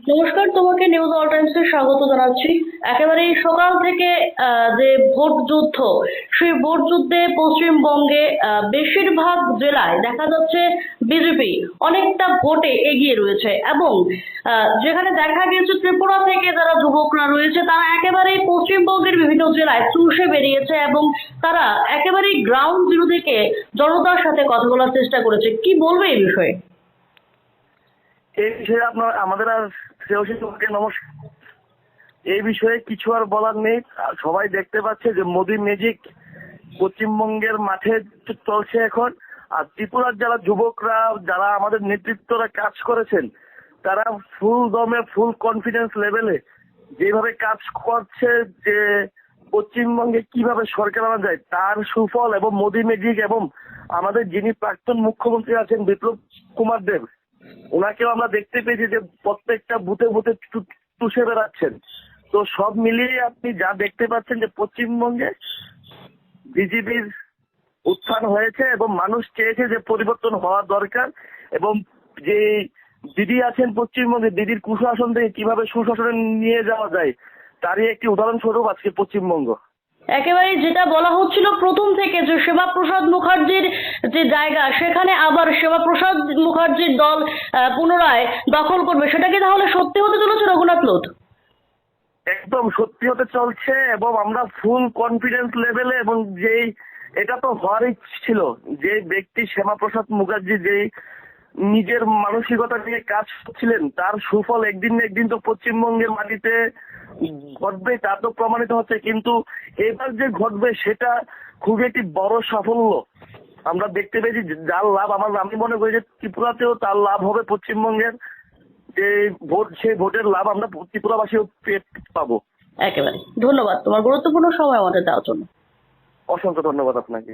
নমস্কার, তোমাকে news all টাইমসে স্বাগত জানাচ্ছি। একেবারেই সকাল থেকে যে ভোট যুদ্ধ, সেই ভোট যুদ্ধে পশ্চিমবঙ্গে বেশিরভাগ জেলায় দেখা যাচ্ছে বিজেপি অনেকটা ভোটে এগিয়ে রয়েছে এবং যেখানে দেখা গিয়েছে ত্রিপুরা থেকে যারা যুবকরা রয়েছে তারা একেবারেই পশ্চিমবঙ্গের বিভিন্ন জেলায় চুষে বেরিয়েছে এবং তারা একেবারেই গ্রাউন্ড জিরো থেকে জনতার সাথে কথা বলার চেষ্টা করেছে। কি বলবে এই বিষয়ে? এই বিষয়ে আপনার আমাদের আর তোমাকে নমস্কার। এই বিষয়ে কিছু আর বলার নেই। সবাই দেখতে পাচ্ছে যে মোদি ম্যাজিক পশ্চিমবঙ্গের মাঠে চলছে এখন। আর ত্রিপুরার যারা যুবকরা, যারা আমাদের নেতৃত্বরা কাজ করেছেন, তারা ফুল দমে, ফুল কনফিডেন্স লেভেলে যেভাবে কাজ করছে, যে পশ্চিমবঙ্গে কিভাবে সরকার আনা যায় তার সুফল, এবং মোদি ম্যাজিক এবং আমাদের যিনি প্রাক্তন মুখ্যমন্ত্রী আছেন বিপ্লব কুমার দেব, ওনাকেও আমরা দেখতে পেয়েছি যে প্রত্যেকটা বুথে বুথে চুষে বেড়াচ্ছেন। তো সব মিলিয়ে আপনি যা দেখতে পাচ্ছেন যে পশ্চিমবঙ্গে বিজেপির উত্থান হয়েছে এবং মানুষ চেয়েছে যে পরিবর্তন হওয়া দরকার, এবং যে দিদি আছেন পশ্চিমবঙ্গে, দিদির কুশাসন থেকে কিভাবে সুশাসনে নিয়ে যাওয়া যায় তারই একটি উদাহরণস্বরূপ আজকে পশ্চিমবঙ্গ। একেবারে যেটা বলা হচ্ছিল প্রথম থেকে যে শ্যামাপ্রসাদ মুখার্জির যে জায়গা, সেখানে আবার শ্যামাপ্রসাদ মুখার্জির দল পুনরায় দখল করবে, সেটা কি তাহলে সত্যি হতে চলেছে রঘুনাথ লোধ? একদম সত্যি হতে চলছে, এবং আমরা ফুল কনফিডেন্স লেভেলে, এবং যেই এটা তো হওয়ারই ছিল, যে ব্যক্তি শ্যামাপ্রসাদ মুখার্জি যেই নিজের মানসিকতা নিয়ে কাজ করছিলেন, তার সুফল একদিন না একদিন তো পশ্চিমবঙ্গের মাটিতে ঘটবে, তা তো প্রমাণিত হচ্ছে। কিন্তু এবার যে ঘটবে সেটা খুবই একটি বড় সাফল্য আমরা দেখতে পেয়েছি, যার লাভ আমি মনে করি যে ত্রিপুরাতেও তার লাভ হবে। পশ্চিমবঙ্গের যে ভোট, সেই ভোটের লাভ আমরা ত্রিপুরাবাসীও পাবো। একেবারে ধন্যবাদ তোমার গুরুত্বপূর্ণ সময় আমাদের দেওয়ার জন্য। অসংখ্য ধন্যবাদ আপনাকে।